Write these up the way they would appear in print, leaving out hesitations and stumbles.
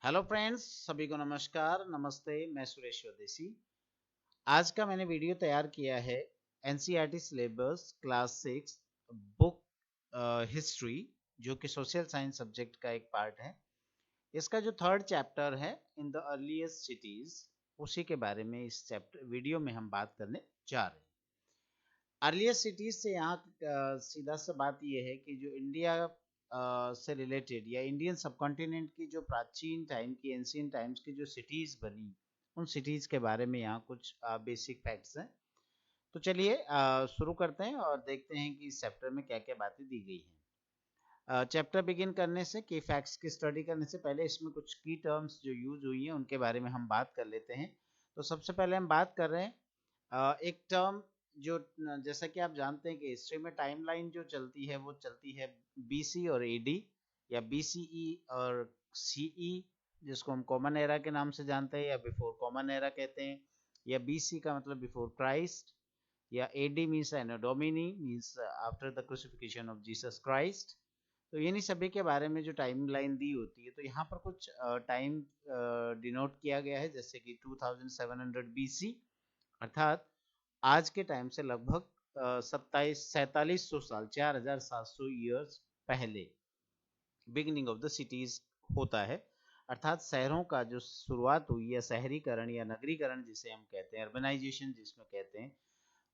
Hello friends, सभी को नमस्कार, नमस्ते। मैं सुरेश स्वदेशी। आज का मैंने वीडियो तैयार किया है NCERT syllabus class 6 book history, जो कि सोशल साइंस सब्जेक्ट का एक पार्ट है। इसका जो थर्ड चैप्टर है इन द अर्लीस्ट सिटीज, उसी के बारे में इस चैप्टर वीडियो में हम बात करने जा रहे हैं। अर्लीस्ट सिटीज से यहाँ सीधा सा बात ये है कि जो इंडिया से रिलेटेड या इंडियन सबकॉन्टिनेंट की जो प्राचीन टाइम की एंशिएंट टाइम्स की जो सिटीज बनी, उन सिटीज के बारे में यहाँ कुछ बेसिक फैक्ट्स हैं। तो चलिए शुरू करते हैं और देखते हैं कि इस चैप्टर में क्या क्या बातें दी गई हैं। चैप्टर बिगिन करने से, की फैक्ट्स की स्टडी करने से पहले इसमें कुछ की टर्म्स जो यूज हुई हैं उनके बारे में हम बात कर लेते हैं। तो सबसे पहले हम बात कर रहे हैं एक टर्म जो, जैसा कि आप जानते हैं कि हिस्ट्री में टाइमलाइन जो चलती है वो चलती है बीसी और एडी, या बीसीई और सीई, जिसको हम कॉमन एरा के नाम से जानते हैं या बिफोर कॉमन एरा कहते हैं, या बीसी का मतलब बिफोर क्राइस्ट, या AD means anno domini means after the crucifixion of Jesus Christ. तो इन्हीं सभी के बारे में जो टाइमलाइन दी होती है, तो यहाँ पर कुछ टाइम डिनोट किया गया है, जैसे कि 2700 बीसी, अर्थात आज के टाइम से लगभग 4700 साल, 4700 ईयर्स पहले बिगिनिंग ऑफ द सिटीज होता है। अर्थात शहरों का जो शुरुआत हुई है, शहरीकरण या नगरीकरण जिसे हम कहते हैं, अर्बनाइजेशन जिसमें कहते हैं,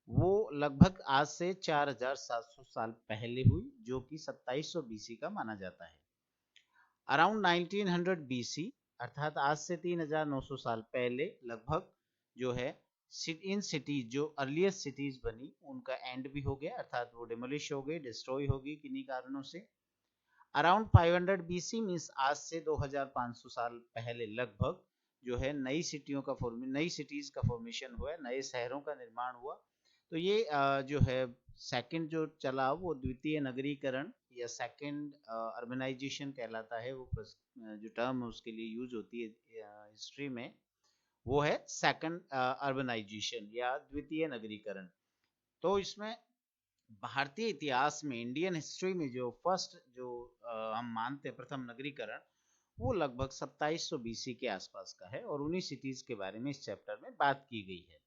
वो लगभग आज से 4700 साल पहले हुई, जो कि 2700 बीसी का माना जाता है। अराउंड 1900 बीसी, अर्थात आज से 3900 साल पहले लगभग, जो है इन सिटीज, जो अर्लीस्ट सिटीज बनी, उनका एंड भी हो गया, अर्थात वो डिमोलिश हो गई, डिस्ट्रॉय हो गई किन्हीं कारणों से। अराउंड 500 बीसी मीन्स आज से 2500 साल पहले लगभग, जो है नई सिटियों का नई सिटीज का फॉर्मेशन हुआ, नए शहरों का निर्माण हुआ। तो ये जो है सेकंड जो चला, वो द्वितीय नगरीकरण या सेकंड अर्बनाइजेशन कहलाता है। वो जो टर्म उसके लिए यूज होती है हिस्ट्री में, वो है सेकंड अर्बनाइजेशन या द्वितीय नगरीकरण। तो इसमें भारतीय इतिहास में, इंडियन हिस्ट्री में जो फर्स्ट जो हम मानते हैं प्रथम नगरीकरण, वो लगभग 2700 बीसी के आसपास का है, और उन्हीं सिटीज के बारे में इस चैप्टर में बात की गई है।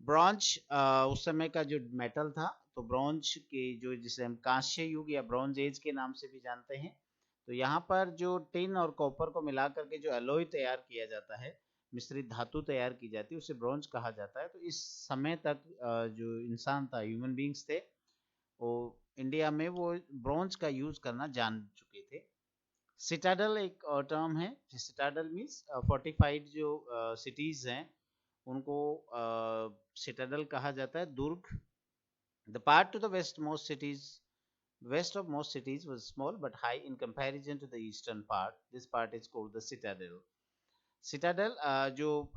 ब्रॉन्ज उस समय का जो मेटल था, तो ब्रॉन्ज के जो, जिसे हम कांस्य युग या ब्रॉन्ज एज के नाम से भी जानते हैं, तो यहाँ पर जो टिन और कॉपर को मिला करके जो एलॉय तैयार किया जाता है, मिश्रित धातु तैयार की जाती है, उसे ब्रॉन्ज कहा जाता है। तो इस समय तक जो इंसान था, ह्यूमन बींग्स थे, वो इंडिया में वो ब्रॉन्ज का यूज करना जान चुके थे। सिटाडल एक टर्म है, सिटाडल मीन्स फोर्टिफाइड जो सिटीज हैं, उनको सिटाडल कहा जाता है, दुर्ग। The part to the west of most cities was small but high in comparison to the eastern part. This part is called the citadel. Citadel जो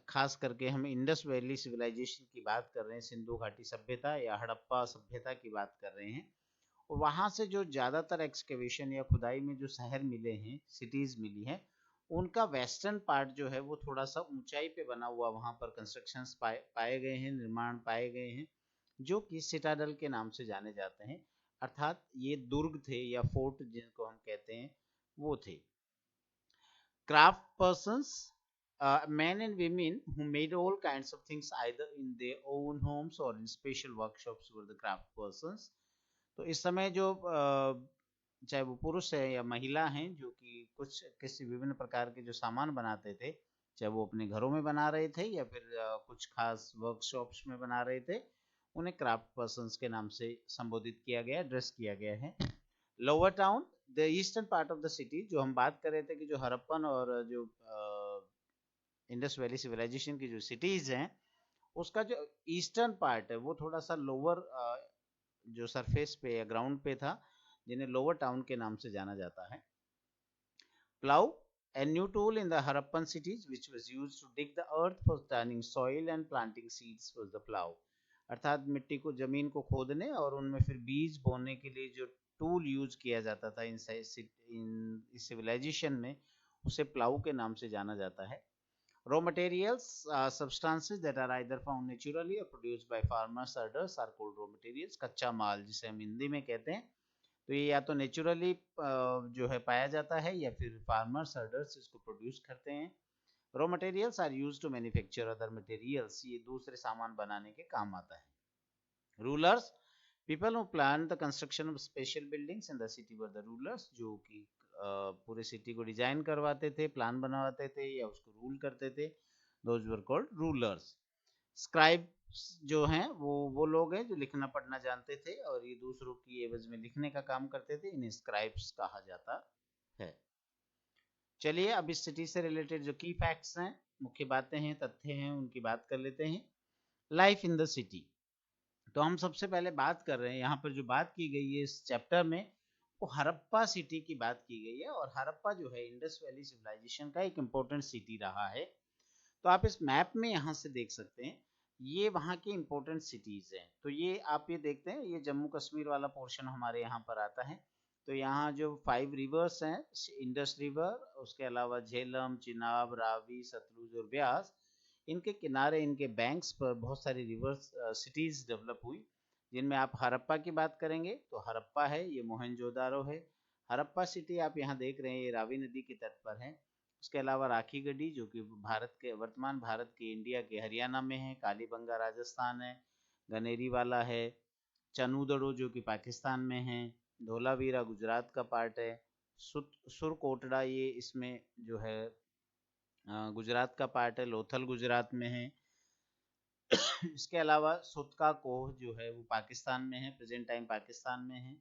खास करके हम इंडस वैली सिविलाइजेशन की बात कर रहे हैं, सिंधु घाटी सभ्यता या हड़प्पा सभ्यता की बात कर रहे हैं, और वहां से जो ज्यादातर एक्सकेवेशन या खुदाई में जो शहर मिले हैं, सिटीज मिली हैं, उनका वेस्टर्न पार्ट जो है वो थोड़ा सा ऊंचाई पे बना हुआ, वहां पर कंस्ट्रक्शंस पाए गए हैं, निर्माण पाए गए हैं, जो कि सिटाडल के नाम से जाने जाते हैं। अर्थात ये दुर्ग थे या फोर्ट जिनको हम कहते हैं, वो थे। Craft persons, men and women who made all kinds of things either in their own homes or in special workshops were the craft persons. तो इस समय जो चाहे वो पुरुष है या महिला हैं, जो कि कुछ किसी विभिन्न प्रकार के जो सामान बनाते थे, चाहे वो अपने घरों में बना रहे थे या फिर कुछ खास वर्कशॉप्स में बना रहे थे, उन्हें क्राफ्ट पर्सन्स के नाम से संबोधित किया गया, एड्रेस किया गया है। Lower town, the eastern part of the city, जो हम बात कर रहे थे कि जो हड़प्पन और जो इंडस वैली सिविलाइजेशन की जो सिटीज हैं, उसका जो ईस्टर्न पार्ट है वो थोड़ा सा लोअर जो सरफेस पे या ग्राउंड पे था, जिन्हें लोअर टाउन के नाम से जाना जाता है। Plough, a new tool in the Harappan cities which was used to dig the earth for turning soil and planting seeds was the plow. अर्थात मिट्टी को, जमीन को खोदने और उनमें फिर बीज बोने के लिए जो टूल यूज किया जाता था इन सिविलाइजेशन में, उसे प्लाऊ के नाम से जाना जाता है। Raw materials, substances that are either found naturally or produced by farmers, herders are called raw materials. कच्चा माल जिसे हम हिंदी में कहते हैं, तो ये या तो नेचुरली जो है पाया जाता है या फिर फार्मर्स हर्डर्स इसको प्रोड्यूस करते हैं। Raw materials are used to manufacture other materials, ये दूसरे सामान बनाने के काम आता है। Rulers, people who plan the construction of special buildings in the city were the rulers, जो कि पूरे सिटी को डिजाइन करवाते थे, प्लान बनवाते थे या उसको रूल करते थे, those were called rulers. Scribes जो हैं वो लोग हैं जो लिखना पढ़ना जानते थे और ये दूसरों की एवज में लिखने का काम करते थे, इन्हें स्क्राइब्स कहा जाता है। चलिए अब इस सिटी से रिलेटेड जो की फैक्ट्स हैं, मुख्य बातें हैं, तथ्य हैं, उनकी बात कर लेते हैं। लाइफ इन द सिटी, तो हम सबसे पहले बात कर रहे हैं, यहाँ पर जो बात की गई है इस चैप्टर में वो हड़प्पा सिटी की बात की गई है। और हड़प्पा जो है इंडस वैली सिविलाइजेशन का एक इम्पोर्टेंट सिटी रहा है। तो आप इस मैप में यहाँ से देख सकते हैं, ये वहाँ की इम्पोर्टेंट सिटीज हैं। तो ये आप ये देखते हैं, ये जम्मू कश्मीर वाला पोर्शन हमारे यहाँ पर आता है। तो यहाँ जो 5 रिवर्स हैं, इंडस रिवर, उसके अलावा झेलम, चिनाब, रावी, सतलुज और ब्यास, इनके किनारे, इनके बैंक्स पर बहुत सारी रिवर्स सिटीज डेवलप हुई, जिनमें आप हड़प्पा की बात करेंगे तो हड़प्पा है, ये मोहनजोदारो है। हड़प्पा सिटी आप यहाँ देख रहे हैं, ये रावी नदी के तट पर है। उसके अलावा राखी गढ़ी जो कि वर्तमान भारत के इंडिया के हरियाणा में है, कालीबंगा राजस्थान है, गनेरी वाला है, चनूदड़ो जो कि पाकिस्तान में है, धोलावीरा गुजरात का पार्ट है, सुरकोटड़ा ये इसमें जो है गुजरात का पार्ट है, लोथल गुजरात में है। इसके अलावा सुतका कोह जो है वो पाकिस्तान में है, प्रेजेंट टाइम पाकिस्तान में है।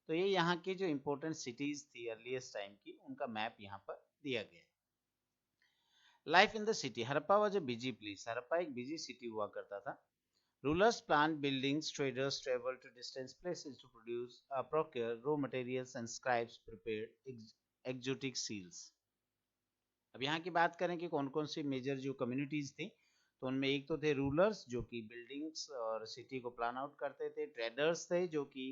तो ये यहाँ की जो इम्पोर्टेंट सिटीज थी अर्लीस्ट टाइम की, उनका मैप यहाँ पर दिया गया है। Life in the city, Harappa was a busy place, Harappa एक बिजी सिटी हुआ करता था। Rulers plan buildings, traders travel to distant places to produce procure raw materials and scribes prepared exotic seals. अब यहाँ की बात करें कि कौन कौन सी मेजर जो कम्युनिटीज थी, तो उनमें एक तो थे रूलर्स जो कि बिल्डिंग्स और सिटी को प्लान आउट करते थे, ट्रेडर्स थे जो कि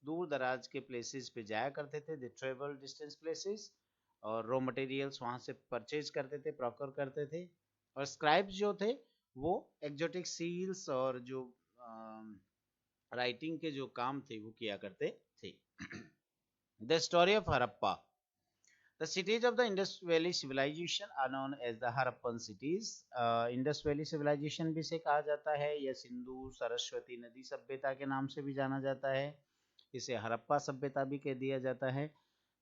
दूर दराज के प्लेसेस पे जाया करते थे, दे ट्रेवल डिस्टेंस प्लेसेस, और रॉ मटेरियल्स वहाँ से परचेज करते थे, प्रॉक्योर करते थे। और स्क्राइब्स जो थे वो एक्सोटिक सील्स और जो राइटिंग के जो काम थे वो किया करते थे। The story of Harappa, the cities of the Indus Valley civilization are known as the Harappan cities. Indus Valley civilization भी इसे कहा जाता है, या सिंधु सरस्वती नदी सभ्यता के नाम से भी जाना जाता है, इसे हड़प्पा सभ्यता भी कह दिया जाता है।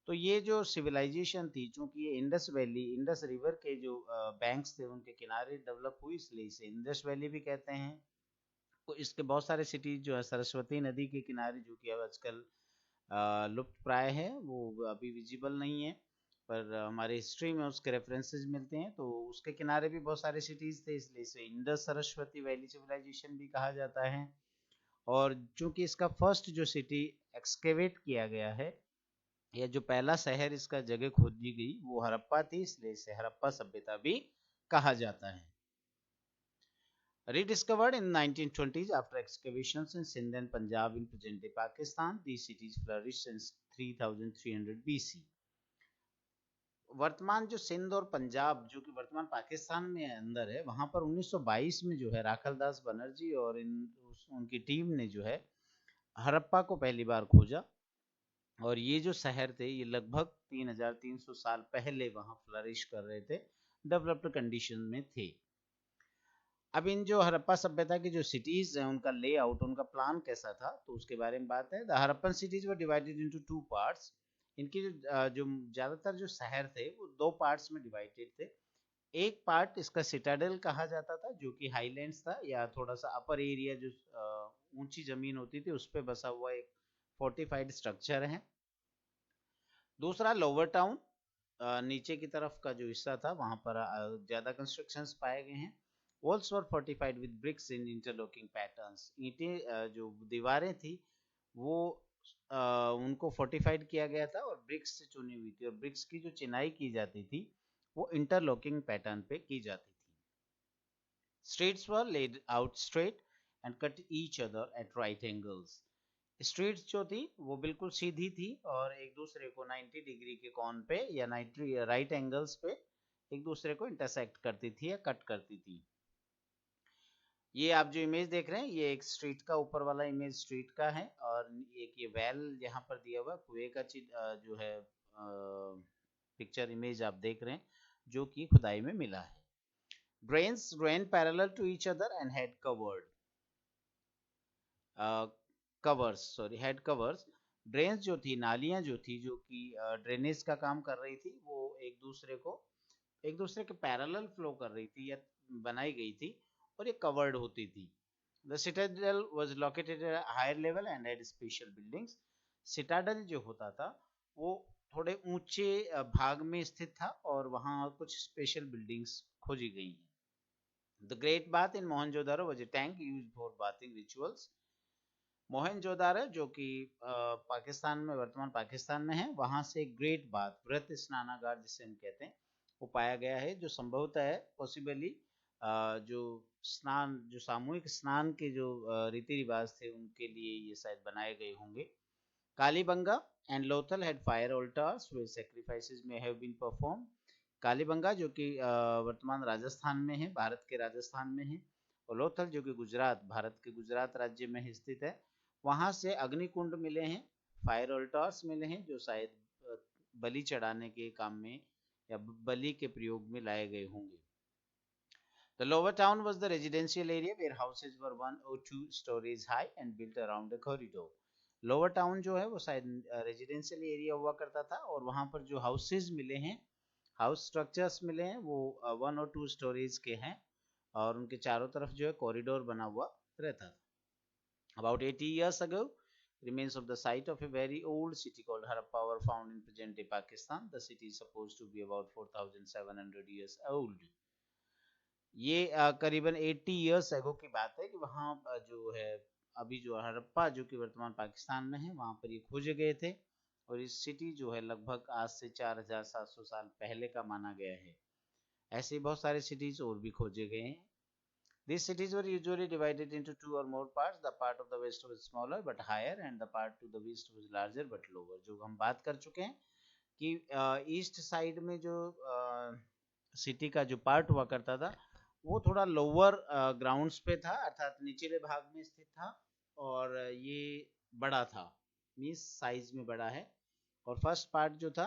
तो ये जो सिविलाइजेशन थी, चूंकि ये इंडस वैली, इंडस रिवर के जो बैंक्स थे उनके किनारे डेवलप हुई, इसलिए इसे इंडस वैली भी कहते हैं। तो इसके बहुत सारे सिटीज जो है सरस्वती नदी के किनारे, जो कि अब आजकल लुप्त प्राय है, वो अभी विजिबल नहीं है, पर हमारे हिस्ट्री में उसके रेफरेंसेस मिलते हैं। तो उसके किनारे भी बहुत सारे सिटीज थे, इसलिए इसे इंडस सरस्वती वैली सिविलाइजेशन भी कहा जाता है। और चूंकि इसका फर्स्ट जो सिटी एक्सकेवेट किया गया है, या जो पहला शहर इसका जगह खोदी गई वो हड़प्पा थी, इसलिए इसे हड़प्पा सभ्यता भी कहा जाता है। Rediscovered in 1920s after excavations in Sindh and Punjab in present-day Pakistan, these cities flourished since 3300 BC. वर्तमान जो सिंध और पंजाब जो कि वर्तमान पाकिस्तान में अंदर है, वहां पर 1922 में जो है राखलदास बनर्जी और उनकी टीम ने जो है हड़प्पा को पहली बार खोजा। और ये जो शहर थे ये लगभग 3300 साल पहले वहां फ्लरिश कर रहे थे, डेवलप्ड कंडीशन में थे। अब इन जो हड़प्पा सभ्यता की जो सिटीज हैं उनका लेआउट, उनका प्लान कैसा था, तो उसके बारे में बात है। The Harappan cities were divided into 2 parts. इनकी जो ज्यादातर जो शहर थे वो 2 पार्ट्स में डिवाइडेड थे। एक पार्ट इसका सिटाडेल कहा जाता था, जो कि हाईलैंड्स था, या थोड़ा सा अपर एरिया जो ऊंची जमीन होती थी उस पर बसा हुआ एक फोर्टिफाइड स्ट्रक्चर है। दूसरा लोअर टाउन, नीचे की तरफ का जो हिस्सा था वहां पर ज्यादा कंस्ट्रक्शंस पाए गए हैं। Walls were fortified with BRICS in interlocking patterns. ईंटें जो दीवारें थी वो उनको फोर्टिफाइड किया गया था और ब्रिक्स से चुनी हुई थी, और ब्रिक्स की जो चिनाई की जाती थी वो इंटरलॉकिंग पैटर्न पे की जाती थी। Streets were laid out straight and cut each other at right angles. Streets जो थी वो बिल्कुल सीधी थी और एक दूसरे को 90 डिग्री के कोण पे या 90 राइट एंगल्स पे एक दूसरे को इंटरसेक्ट करती थी या कट करती थी। ये आप जो इमेज देख रहे हैं ये एक स्ट्रीट का ऊपर वाला इमेज स्ट्रीट का है, और एक ये वेल यहाँ पर दिया हुआ कुएं का जो है पिक्चर इमेज आप देख रहे हैं जो कि खुदाई में मिला है। Drains ran parallel to each other and had head covers. Drains जो थी, नालियां जो थी, जो कि ड्रेनेज का काम कर रही थी, वो एक दूसरे के पैरेलल फ्लो कर रही थी या बनाई गई थी, और ये कवर्ड होती थी। The citadel was located at higher level and had special buildings. Citadel जो होता था वो थोड़े ऊंचे भाग में स्थित था, और वहाँ कुछ स्पेशल बिल्डिंग्स खोजी गई हैं। The Great Bath in Mohenjo-daro was a tank used for bathing rituals. Mohenjodaro जो कि पाकिस्तान में, वर्तमान पाकिस्तान में है, वहां से ग्रेट बाथ, बृहत स्नानागार जिसे हम कहते हैं, वो पाया गया है, जो संभवतः है पॉसिबली जो सामूहिक स्नान के जो रीति रिवाज थे उनके लिए ये शायद बनाए गए होंगे। Kalibangan and Lothal had fire altars where sacrifices may have been perform. Kalibangan जो कि वर्तमान राजस्थान में है, भारत के राजस्थान में है, और लोथल जो कि गुजरात, भारत के गुजरात राज्य में स्थित है, वहां से अग्निकुंड मिले हैं, फायर ऑल्टर्स मिले हैं, जो शायद बलि चढ़ाने के काम में या बलि के प्रयोग में लाए गए होंगे। The lower town was the residential area where houses were 1 or 2 stories high and built around a corridor. Lower town जो है वो शायद रेजिडेंशियल एरिया हुआ करता था, और वहां पर जो हाउसेज मिले हैं, हाउस स्ट्रक्चर्स मिले हैं, वो 1 और 2 स्टोरीज के हैं, और उनके चारों तरफ जो है कॉरिडोर बना हुआ रहता था। About 80 years ago, remains of the site of a very old city called Harappa were found in present-day Pakistan. The city is supposed to be about 4,700 years old. ये करीबन 80 years ago की बात है कि वहाँ जो है अभी जो हड़प्पा जो कि वर्तमान पाकिस्तान में है, वहाँ पर ये खोजे गए थे, और इस सिटी जो है लगभग आज से 4,700 साल पहले का माना गया है। ऐसे ही बहुत सारे सिटीज और भी खोजे गए हैं। These cities were usually divided into 2 or more parts. The part of the west was smaller but higher, and the part to the east was larger but lower. जो हम बात कर चुके हैं कि ईस्ट साइड में जो सिटी का जो पार्ट हुआ करता था वो थोड़ा लोअर ग्राउंड्स पे था, अर्थात निचले भाग में स्थित था, और ये बड़ा था, मींस साइज में बड़ा है, और फर्स्ट पार्ट जो था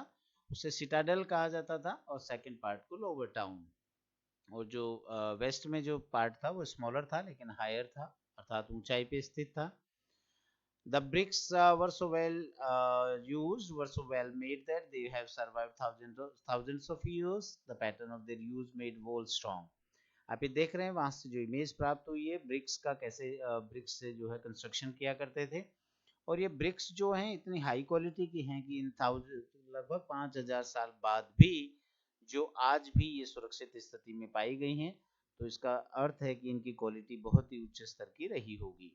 उसे सिटाडेल कहा जाता था, और सेकंड पार्ट को लोअर टाउन। और जो वेस्ट में जो पार्ट था वो स्मॉलर था लेकिन हायर था, अर्थात ऊंचाई पे स्थित था। The bricks were so well used, were so well made that they have survived thousands of years. The pattern of their use made walls strong. आप ये देख रहे हैं वहां से जो इमेज प्राप्त हुई है ब्रिक्स का, कैसे ब्रिक्स से जो है कंस्ट्रक्शन किया करते थे, और ये ब्रिक्स जो हैं इतनी हाई क्वालिटी की हैं कि इन लगभग 5,000 साल बाद भी जो आज भी ये सुरक्षित स्थिति में पाई गई हैं, तो इसका अर्थ है कि इनकी क्वालिटी बहुत ही उच्च स्तर की रही होगी।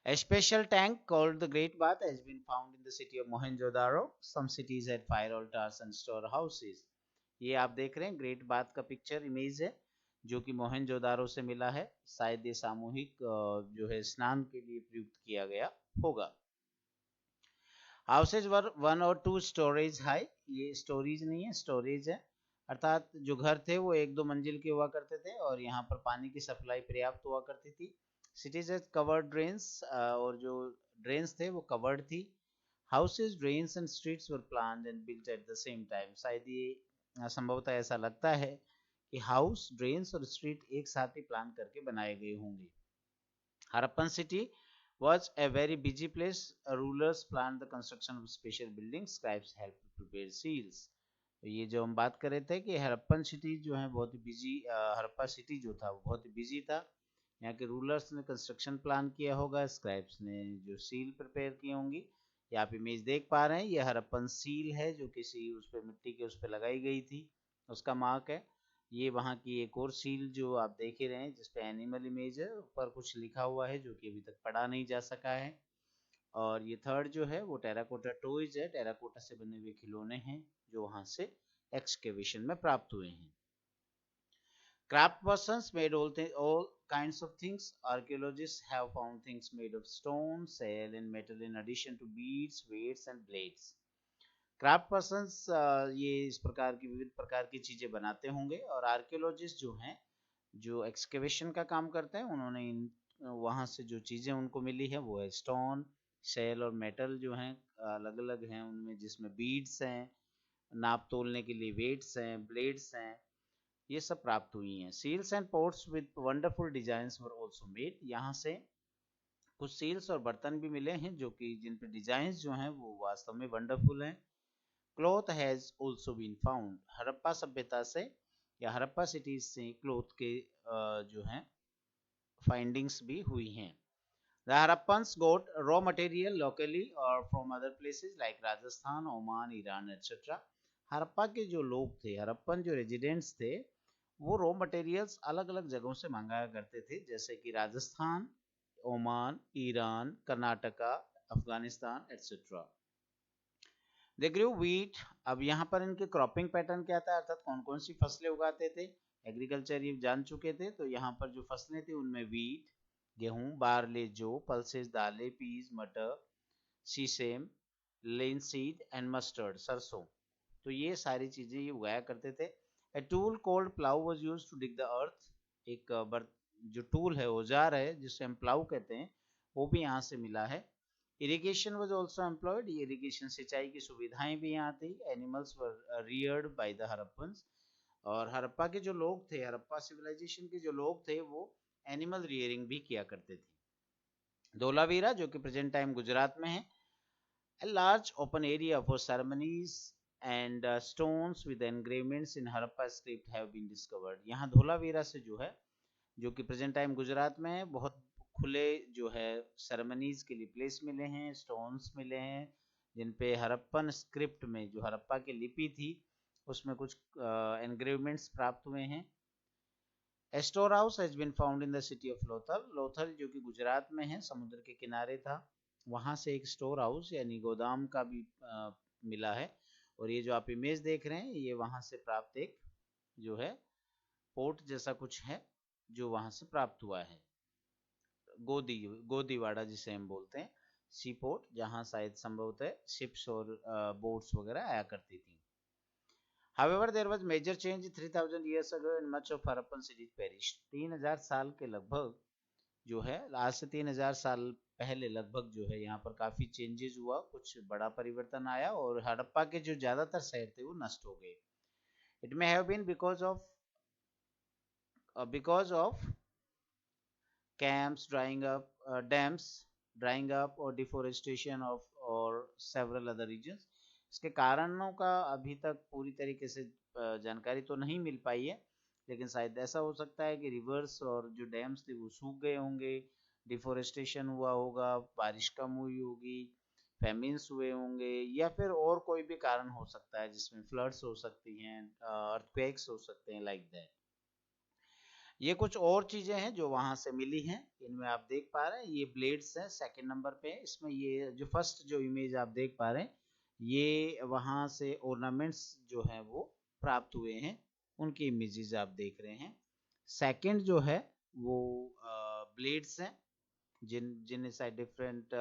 A special tank called the Great Bath has been found in the city of Mohenjo-daro. Some cities had fire altars and storehouses. ये आप देख रहे हैं ग्रेट बाथ का पिक्चर इमेज है जो कि मोहनजोदारो से मिला है, शायद ये सामूहिक जो है स्नान के लिए प्रयुक्त किया गया होगा। Houses were 1 or 2 storage high, ये स्टोरेज नहीं है, स्टोरेज है, अर्थात जो घर थे वो 1-2 मंजिल के हुआ करते थे, और यहाँ पर पानी की सप्लाई पर्याप्त हुआ करती थी। सिटीज हैज कवर्ड ड्रेन्स, और जो ड्रेन्स थे वो कवर्ड थी। Houses, drains and streets were planned and built at the same time. शायद ये संभवतः ऐसा लगता है कि हाउस, ड्रेन्स और स्ट्रीट एक साथ ही प्लान करके बनाए गए होंगे। Harappan city was a very busy place. Rulers planned the construction of special buildings. Scribes helped to prepare seals. तो ये जो हम बात कर रहे थे कि हड़प्पन सिटी जो है बहुत ही बिजी, हड़प्पा सिटी जो था वो बहुत ही बिजी था। यहाँ के रूलर्स ने कंस्ट्रक्शन प्लान किया होगा, स्क्राइब्स ने जो सील प्रिपेयर की होंगी। ये आप इमेज देख पा रहे हैं, ये हड़प्पन सील है जो किसी उस पर मिट्टी के उस पर लगाई गई थी, उसका मार्क है। ये वहाँ की एक और सील जो आप देख ही रहे हैं जिसपे एनिमल इमेज है, ऊपर कुछ लिखा हुआ है जो कि अभी तक पढ़ा नहीं जा सका है। और ये थर्ड जो है वो टेराकोटा टॉयज है, टेराकोटा से बने हुए खिलौने हैं जो वहां से एक्सकेवेशन में प्राप्त हुए हैं। Craft persons made all kinds of things. Archaeologists have found things made of stone, sail and metal in addition to beads, weights and blades. Craft persons ये इस प्रकार की विविध प्रकार की चीजें बनाते होंगे, और आर्कियोलॉजिस्ट जो हैं जो एक्सकेवेशन का काम करते हैं उन्होंने इन वहाँ से जो चीज़ें उनको मिली है वो है स्टोन, शेल और मेटल जो हैं अलग अलग हैं उनमें, जिसमें बीड्स हैं, नाप तोलने के लिए वेट्स हैं, ब्लेड्स हैं, ये सब प्राप्त हुई हैं। Seals and pots with wonderful designs were also made, यहाँ से कुछ सील्स और बर्तन भी मिले हैं जो कि जिन पे डिजाइन्स जो हैं वो वास्तव में वंडरफुल हैं। Cloth has also been found, Harappa सभ्यता से या हड़प्पा सिटीज से क्लॉथ के जो हैं फाइंडिंग्स भी हुई हैं। The Harappans got raw material locally or from other places like Rajasthan, Oman, Iran, etc. Harappa के जो लोग थे, हड़प्पन जो रेजिडेंट्स थे, वो रॉ मटेरियल्स अलग अलग जगहों से मंगाया करते थे, जैसे कि Rajasthan, Oman, Iran, Karnataka, Afghanistan et cetera. They grew wheat, अब यहाँ पर इनके क्रॉपिंग पैटर्न क्या था, अर्थात कौन कौन सी फसलें उगाते थे, एग्रीकल्चर ये जान चुके थे, तो यहाँ पर जो फसलें थी उनमें व्हीट गेहूं, बार्ले, जौ, पल्सेस दालें, पीज, मटर, सीसेम, लिनसीड एंड मस्टर्ड सरसों, तो ये सारी चीजें ये उगाया करते थे। A tool called plough was used to dig the earth, एक जो टूल है, औजार है जिसे हम प्लाउ कहते हैं, वो भी यहाँ से मिला है। इरिगेशन वाज आल्सो एम्प्लॉयड, ये इरिगेशन सिंचाई की सुविधाएं भी यहाँ थी। Animals were Rudyard by the Harappans, और हड़प्पा के जो लोग थे, हड़प्पा सिविलाइजेशन के जो लोग थे, वो एनिमल रियरिंग भी किया करते थे। धोलावीरा जो कि प्रेजेंट टाइम गुजरात में है, a large open area for ceremonies and stones with engravements in Harappa script have been discovered। यहाँ धोलावीरा से जो है, जो कि प्रेजेंट टाइम गुजरात में है, बहुत खुले जो है सेरेमनीज के लिए प्लेस मिले हैं, स्टोन्स मिले हैं, जिन पे हड़प्पन स्क्रिप्ट में जो हड़प्पा की लिपि थी उसमें कुछ एनग्रेवमेंट्स प्राप्त हुए हैं। A storehouse has been found in the city of Lothal, Lothal जो कि गुजरात में है, समुद्र के किनारे था, वहां से एक स्टोर हाउस यानी गोदाम का भी मिला है। और ये जो आप इमेज देख रहे हैं, ये वहां से प्राप्त एक जो है पोर्ट जैसा कुछ है जो वहां से प्राप्त हुआ है। गोदीवाड़ा जिसे हम बोलते हैं, सी पोर्ट, जहां शायद संभवतः शिप्स और बोट्स वगैरह आया करती थी। However, there was major change 3000 years ago and much of Harappan cities perished। 3000 साल के लगभग जो है, आज से 3000 साल पहले लगभग जो है, यहाँ पर काफी चेंजेस हुआ, कुछ बड़ा परिवर्तन आया और हड़प्पा के जो ज्यादातर शहर थे वो नष्ट हो गए। It may have been because of camps drying up, dams drying up or deforestation of or several other regions। इसके कारणों का अभी तक पूरी तरीके से जानकारी तो नहीं मिल पाई है, लेकिन शायद ऐसा हो सकता है कि रिवर्स और जो डैम्स थे वो सूख गए होंगे, डिफोरेस्टेशन हुआ होगा, बारिश कम हुई होगी, फेमिन्स हुए होंगे, या फिर और कोई भी कारण हो सकता है जिसमें फ्लड्स हो सकती हैं, अर्थक्वेक्स हो सकते हैं, लाइक दैट। ये कुछ और चीजें हैं जो वहां से मिली हैं, इनमें आप देख पा रहे हैं ये ब्लेड्स हैं सेकंड नंबर पे, इसमें ये जो फर्स्ट जो इमेज आप देख पा रहे हैं, ये वहां से ऑर्नामेंट्स जो है वो प्राप्त हुए हैं, उनकी इमेजेस आप देख रहे हैं। सेकंड जो है वो ब्लेड्स हैं, जिन्हें शायद डिफरेंट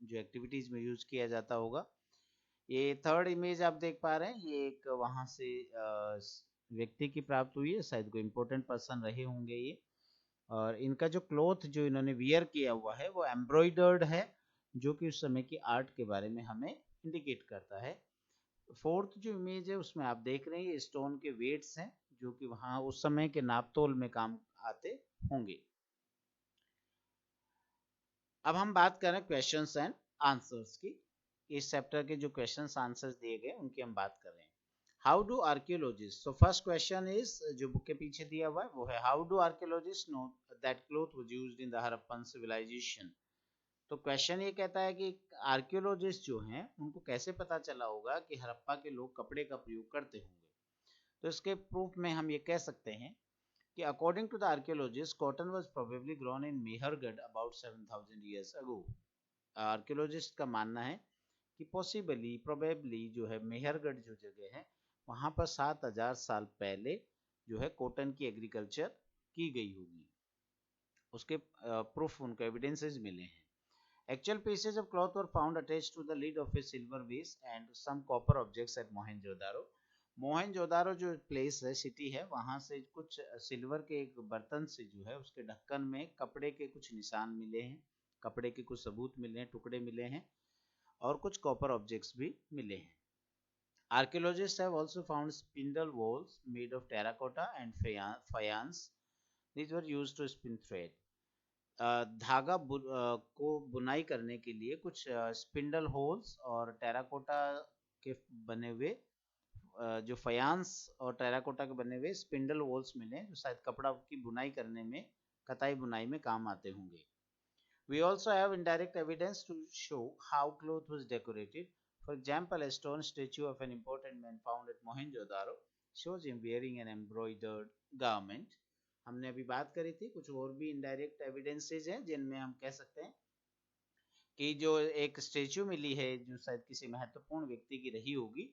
जो एक्टिविटीज में यूज किया जाता होगा। ये थर्ड इमेज आप देख पा रहे हैं, ये एक वहां से व्यक्ति की प्राप्त हुई है, शायद कोई इंपॉर्टेंट पर्सन रहे होंगे ये, और इनका जो क्लॉथ जो इन्होंने वियर किया हुआ है वो एम्ब्रॉयडर्ड है, जो कि उस समय की आर्ट के बारे में हमें इंडिकेट करता है। फोर्थ जो इमेज है उसमें आप देख रहे हैं ये स्टोन के वेट्स हैं, जो कि वहां उस समय के नापतोल में काम आते होंगे। अब हम बात करें क्वेश्चंस एंड आंसर्स की, इस चैप्टर के जो क्वेश्चंस आंसर्स दिए गए उनकी हम बात कर रहे हैं। How do archaeologist, so first question is जो बुक के पीछे दिया हुआ है वो है, how do archaeologist know that cloth was used in the Harappan civilization. तो क्वेश्चन ये कहता है कि आर्कियोलॉजिस्ट जो हैं उनको कैसे पता चला होगा कि हड़प्पा के लोग कपड़े का प्रयोग करते होंगे। तो इसके प्रूफ में हम ये कह सकते हैं कि according to the archaeologist cotton was probably grown in Mehrgarh about 7000 years ago. Archaeologist का मानना है कि पॉसिबली प्रोबेबली जो है मेहरगढ़ जो जगह है वहां पर 7000 साल पहले जो है कॉटन की एग्रीकल्चर की गई होगी, उसके प्रूफ उनको एविडेंसेस मिले हैं। Actual pieces of cloth were found attached to the lid of a silver vase and some copper objects at Mohenjo-daro। Mohenjodaro जो प्लेस है, सिटी है, वहां से कुछ सिल्वर के एक बर्तन से जो है उसके ढक्कन में कपड़े के कुछ निशान मिले हैं, कपड़े के कुछ सबूत मिले हैं, टुकड़े मिले हैं और कुछ कॉपर ऑब्जेक्ट्स भी मिले हैं। Archaeologists have also found spindle wheels made of terracotta and faience. These were used to spin thread. धागा को बुनाई करने के लिए कुछ स्पिंडल होल्स और टेराकोटा के बने हुए जो फयांस और टेराकोटा के बने हुए स्पिंडल होल्स मिले जो शायद कपड़ा की बुनाई करने में, कताई बुनाई में काम आते होंगे। We also have indirect evidence to show how cloth was decorated. For example, a stone statue of an important man found at Mohenjo-daro shows him wearing an embroidered garment. हमने अभी बात करी थी, कुछ और भी इनडायरेक्ट एविडेंसेस हैं जिनमें हम कह सकते हैं कि जो एक स्टेच्यू मिली है जो शायद किसी महत्वपूर्ण व्यक्ति की रही होगी,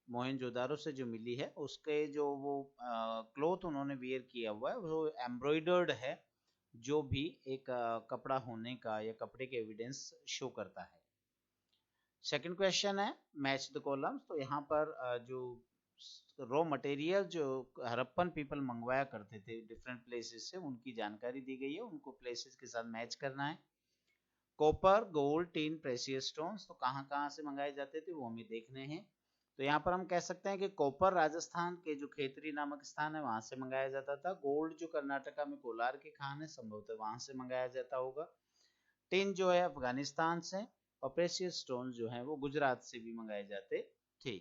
मोहनजोदारो से जो मिली है, उसके जो वो क्लोथ उन्होंने वियर किया हुआ है वो एम्ब्रॉयडर्ड है, जो भी एक कपड़ा होने का या कपड़े के एविडेंस शो करता है। सेकंड क्वेश्चन है मैच द कॉलम्स। तो यहाँ पर जो रॉ मटेरियल जो हड़प्पन पीपल मंगवाया करते थे डिफरेंट प्लेसेस से, उनकी जानकारी दी गई है, उनको प्लेसेस के साथ मैच करना है। Copper, gold, tin, precious stones तो कहाँ कहाँ से मंगाए जाते थे वो हमें देखने हैं। तो यहाँ पर हम कह सकते हैं कि कॉपर राजस्थान के जो खेतरी नामक स्थान है वहां से मंगाया जाता था। गोल्ड जो कर्नाटका में कोलार की खान है, संभवतः वहां से मंगाया जाता होगा। टिन जो है अफगानिस्तान से, और प्रेशियस स्टोन जो है वो गुजरात से भी मंगाए जाते थे।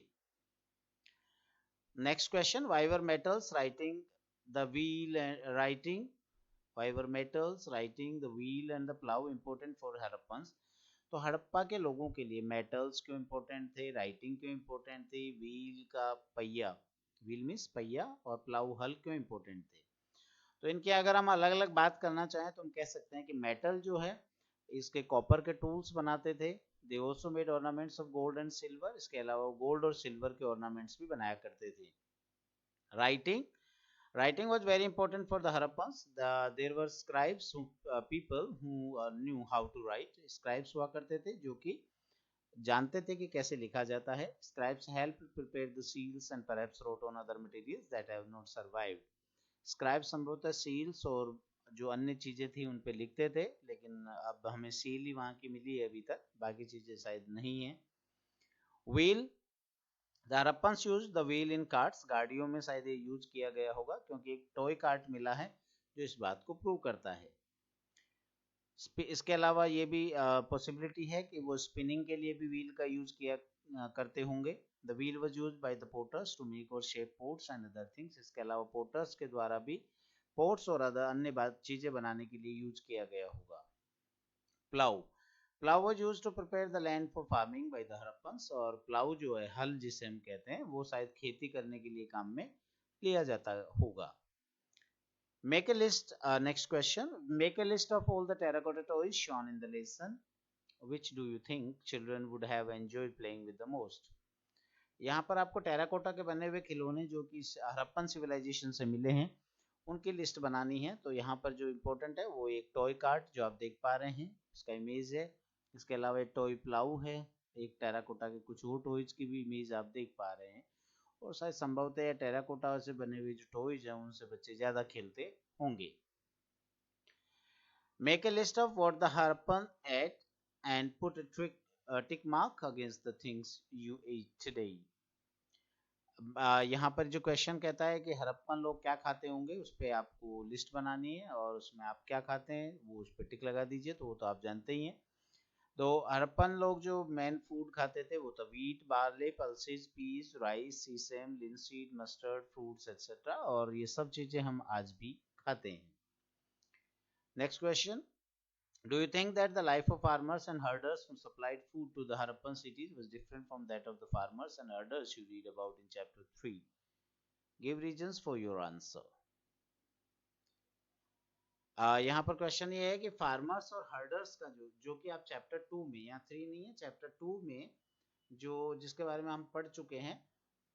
Next question, Viber metals writing the wheel writing Viber metals writing the wheel and the plough important for Harappans. तो हड़प्पा के लोगों के लिए मेटल्स क्यों इंपॉर्टेंट थे, राइटिंग क्यों इंपॉर्टेंट थी, व्हील का पहिया, व्हील मीन्स पहिया, और प्लाउ हल क्यों इंपॉर्टेंट थे। तो इनकी अगर हम अलग अलग बात करना चाहें तो हम कह सकते हैं कि मेटल जो है इसके कॉपर के टूल्स बनाते थे। They also made ornaments of gold and silver, इसके अलावा गोल्ड और सिल्वर के ऑर्नामेंट्स भी बनाया करते थे। Writing was very important for the Harappans. There were scribes, people who knew how to write. Scribes हुआ करते थे जो कि जानते थे कि कैसे लिखा जाता है। Scribes helped prepare the seals and perhaps wrote on other materials that have not survived. Scribes संभवतः seals और जो अन्य चीजें थी उन पे लिखते थे, लेकिन अब हमें seal ही वहाँ की मिली है अभी तक, बाकी चीजें शायद नहीं है। Wheel, The Harappans used the wheel in carts. गाड़ियों में शायद ये यूज किया गया होगा क्योंकि एक टॉय कार्ट मिला है जो इस बात को प्रूव करता है। इसके अलावा ये भी पॉसिबिलिटी है कि वो स्पिनिंग के लिए भी व्हील का यूज किया करते होंगे। The wheel was used by the porters to make or shape pots and other things. इसके अलावा पोर्टर्स के द्वारा भी पोट्स और अदर अन्य चीजें बनाने के लिए यूज किया गया होगा। Plough was used to prepare the land for farming by the Harappans, और प्लाउ जो है, हल जिसे हम कहते हैं, वो शायद खेती करने के लिए काम में लिया जाता होगा। Make a list, next question, make a list of all the terracotta toys shown in the lesson. Which do you think children would have enjoyed playing with the most? यहाँ पर आपको टेराकोटा के बने हुए खिलौने जो कि हड़प्पन सिविलाइजेशन से मिले हैं उनकी लिस्ट बनानी है। तो यहाँ पर जो इम्पोर्टेंट है वो एक टॉय कार्ट जो आप देख पा रहे हैं, इसका इमेज है। इसके अलावा एक टॉय प्लाऊ है, एक टेराकोटा के कुछ और टॉयज की भी इमेज आप देख पा रहे हैं, और शायद संभवतः टेराकोटा से बने हुए जो टॉयज हैं उनसे बच्चे ज्यादा खेलते होंगे। Make a list of what the Harappan ate and put a tick mark against the things you ate today. यहाँ पर जो क्वेश्चन कहता है कि हड़प्पन लोग क्या खाते होंगे, उस पर आपको लिस्ट बनानी है और उसमें आप क्या खाते हैं वो उस पर टिक लगा दीजिए। तो वो तो आप जानते ही हैं। तो हड़प्पन लोग जो मेन फूड खाते थे वो तो wheat, barley, pulses, peas, rice, sesame, linseed, mustard, fruits et cetera, और ये सब चीजें हम आज भी खाते हैं। Next question, Do you think that the life of farmers and herders who supplied food to the Harappan cities was different from that of the farmers and herders you read about in chapter 3? Give reasons for your answer. यहाँ पर question ये है कि farmers और herders का जो कि आप चैप्टर 2 में, या 3 नहीं है, चैप्टर 2 में जो जिसके बारे में हम पढ़ चुके हैं,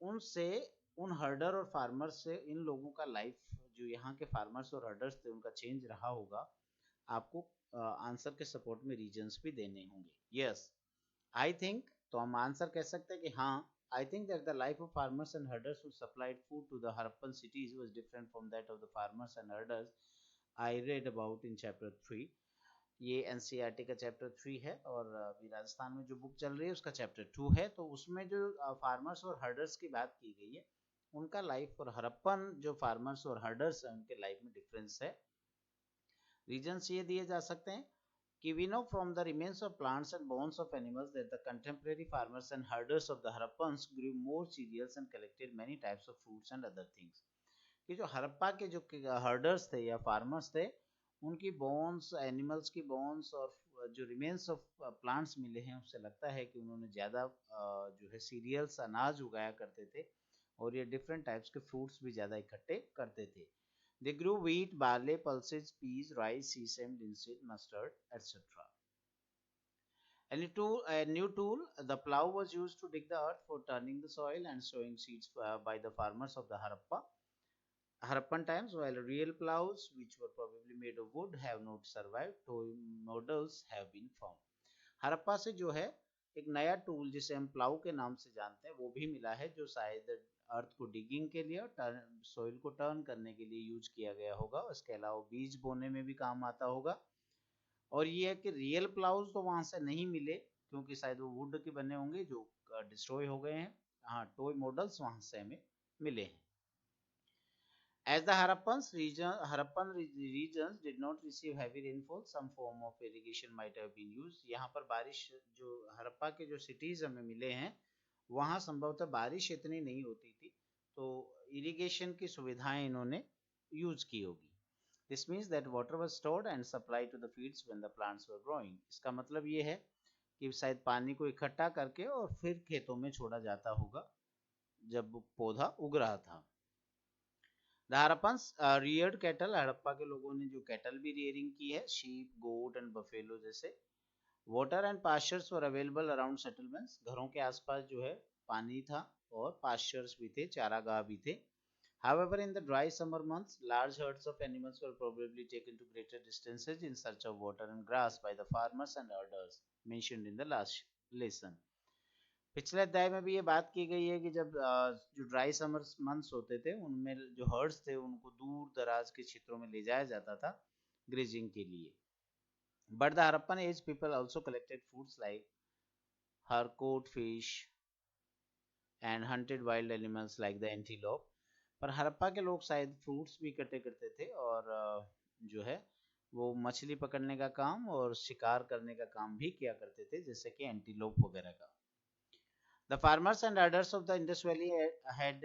उनसे, उन हर्डर और फार्मर्स से इन लोगों का लाइफ, जो यहाँ के फार्मर्स और हर्डर्स थे, उनका चेंज रहा होगा। आपको आंसर के सपोर्ट में रीजंस भी देने होंगे। यस, आई थिंक, तो हम आंसर कह सकते हैं कि हाँ, I think that the life of farmers and herders who supplied food to the Harappan cities was different from that of the farmers and herders I read about in chapter 3. ये NCERT का chapter 3 है और अभी राजस्थान में जो book चल रही है उसका चैप्टर 2 है। तो उसमें जो फार्मर्स और हर्डर्स की बात की गई है, उनका लाइफ और हरप्पन जो फार्मर्स और हर्डर्स हैं उनके लाइफ में डिफरेंस है। रीजंस ये दिए जा सकते हैं कि we know from the remains of plants and bones of animals that the contemporary farmers and herders of the Harappans grew more cereals and collected many types of fruits and other things। कि जो हड़प्पा के जो herders थे या farmers थे, उनकी bones, animals की bones और जो रिमेन्स ऑफ प्लांट्स मिले हैं उससे लगता है कि उन्होंने ज़्यादा जो है सीरियल्स, अनाज उगाया करते थे और ये डिफरेंट टाइप्स के फ्रूट्स भी ज़्यादा इकट्ठे करते थे। They grew wheat, barley, pulses, peas, rice, sesame, linseed, mustard, etc. A new tool, the plough was used to dig the earth for turning the soil and sowing seeds by the farmers of the Harappan times, while real ploughs, which were probably made of wood, have not survived. Toy models have been found. Harappa से जो है एक नया tool जिसे हम plough के नाम से जानते हैं वो भी मिला है, जो शायद अर्थ को डिगिंग के लिए और सोइल को टर्न करने के लिए यूज किया गया होगा। इसके अलावा बीज बोने में भी काम आता होगा। और ये है कि रियल प्लाउज तो वहां से नहीं मिले क्योंकि शायद वो वुड के बने होंगे जो डिस्ट्रॉय हो गए हैं। हाँ, टॉय मॉडल्स वहां से हमें मिले हैं। As the Harappan regions did not receive heavy rainfall, some form of irrigation might have been used. यहाँ पर बारिश जो हड़प्पा के जो सिटीज हमें मिले हैं वहाँ संभवतः बारिश इतनी नहीं होती थी, तो इरिगेशन की सुविधाएं इन्होंने यूज की होगी। This means that water was stored and supplied to the fields when the plants were growing. इसका मतलब ये है कि शायद पानी को इकट्ठा करके और फिर खेतों में छोड़ा जाता होगा जब पौधा उग रहा था। The Harappans reared cattle. Harappa के लोगों ने जो कैटल भी रियरिंग की है, sheep, goat and buffalo जैसे। Water and pastures were available around settlements. घरों के आसपास जो है पानी था और pastures भी थे, चारागाह भी थे। However, in the dry summer months, large herds of animals were probably taken to greater distances in search of water and grass by the farmers and herders mentioned in the last lesson. पिछले अध्याय में भी ये बात की गई है कि जब जो ड्राई समर मंथ्स होते थे उनमें जो हर्ड्स थे उनको दूर दराज के क्षेत्रों में ले जाया जाता था ग्रेजिंग के लिए। But the Harappan age people also collected foods like harcourt fish and hunted wild animals like the antelope. पर हड़प्पा के लोग शायद फ्रूट्स भी इकट्ठे करते थे और जो है वो मछली पकड़ने का काम और शिकार करने का काम भी किया करते थे, जैसे कि एंटीलोप वगैरह का। The farmers and herders of the Indus Valley had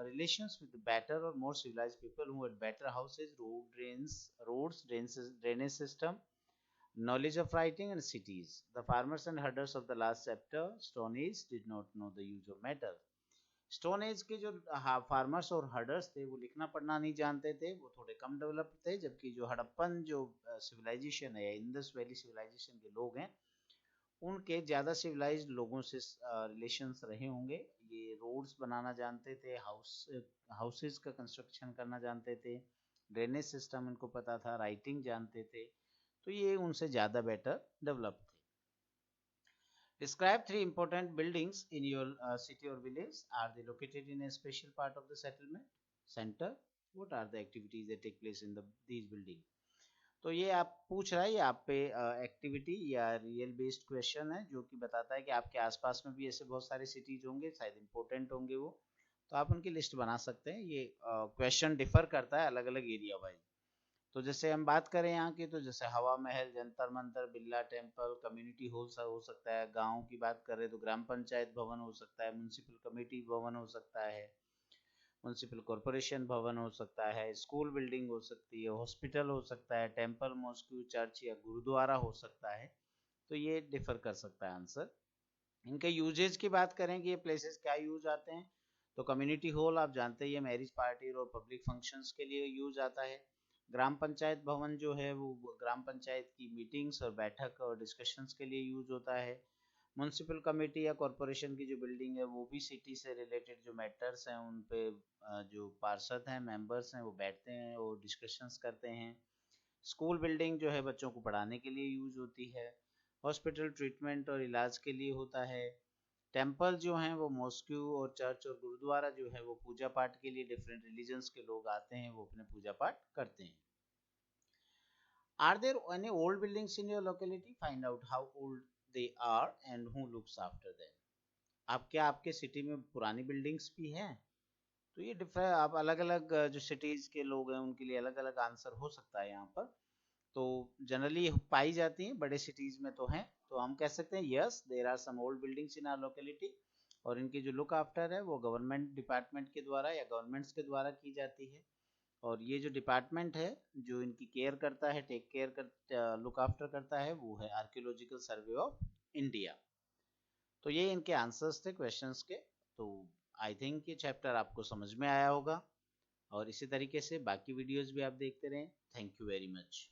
relations with better or more civilized people who had better houses, roads, drainage system, knowledge of writing and cities. The farmers and herders of the last chapter, Stone Age, did not know the use of metal. Stone age के जो farmers और herders थे वो लिखना पढ़ना नहीं जानते थे, वो थोड़े कम डेवलप थे, जबकि जो हड़प्पन जो सिविलाइजेशन है या इंडस वैली सिविलाइजेशन के लोग हैं उनके ज़्यादा सिविलाइज्ड लोगों से रिलेशंस रहे होंगे। ये रोड्स बनाना जानते थे, हाउसेस का कंस्ट्रक्शन करना जानते थे, ड्रेनेज सिस्टम इनको पता था, राइटिंग जानते थे, तो ये उनसे ज़्यादा बेटर डेवलप थे। Describe 3 important buildings in your city or village. Are they located in a special part of the settlement center? What are the activities that take place in these buildings? तो ये आप पूछ रहा है, ये आप पे एक्टिविटी या रियल बेस्ड क्वेश्चन है जो कि बताता है कि आपके आसपास में भी ऐसे बहुत सारे सिटीज होंगे, शायद इंपॉर्टेंट होंगे वो, तो आप उनकी लिस्ट बना सकते हैं। ये क्वेश्चन डिफर करता है अलग अलग एरिया वाइज। तो जैसे हम बात करें यहाँ की, तो जैसे हवा महल, Jantar Mantar, Birla temple, community hall हो सकता है। गाँव की बात करें तो ग्राम पंचायत भवन हो सकता है, म्यूनसिपल कमेटी भवन हो सकता है, म्यूनसिपल कॉरपोरेशन भवन हो सकता है, स्कूल बिल्डिंग हो सकती है, हॉस्पिटल हो सकता है, टेम्पल, मॉस्क्यू, चर्च या गुरुद्वारा हो सकता है। तो ये डिफर कर सकता है आंसर। इनके यूजेज की बात करें कि ये प्लेसेस क्या यूज आते हैं, तो कम्युनिटी हॉल आप जानते हैं ये मैरिज पार्टी और पब्लिक फंक्शंस के लिए यूज आता है। ग्राम पंचायत भवन जो है वो ग्राम पंचायत की मीटिंग्स और बैठक और डिस्कशंस के लिए यूज होता है। म्यूनसिपल कमेटी या कॉरपोरेशन की जो बिल्डिंग है वो भी सिटी से रिलेटेड जो मैटर्स हैं उन पे जो पार्षद हैं, मेंबर्स हैं, वो बैठते हैं और डिस्कशंस करते हैं। स्कूल बिल्डिंग जो है बच्चों को पढ़ाने के लिए यूज होती है। हॉस्पिटल ट्रीटमेंट और इलाज के लिए होता है। टेम्पल जो हैं वो मॉस्क्यू और चर्च और गुरुद्वारा जो है वो पूजा पाठ के लिए डिफरेंट रिलीजन्स के लोग आते हैं, वो अपने पूजा पाठ करते हैं। Are there any old buildings in your locality? Find out how old they are and who looks after them. आप क्या आपके सिटी में पुरानी बिल्डिंग्स भी हैं? तो ये डिफरेंट, आप अलग अलग जो सिटीज के लोग हैं उनके लिए अलग अलग आंसर हो सकता है यहाँ पर। तो जनरली पाई जाती हैं बड़े सिटीज में तो हैं, तो हम कह सकते हैं yes there are some old buildings in our locality, और इनकी जो लुक आफ्टर है वो गवर्नमेंट डिपार्टमेंट के द्वारा या गवर्नमेंट्स के द्वारा की जाती है। और ये जो डिपार्टमेंट है जो इनकी केयर करता है, टेक केयर कर लुक आफ्टर करता है, वो है आर्कियोलॉजिकल सर्वे ऑफ इंडिया। तो ये इनके आंसर्स थे क्वेश्चंस के। तो आई थिंक ये चैप्टर आपको समझ में आया होगा, और इसी तरीके से बाकी वीडियोस भी आप देखते रहें। Thank you very much.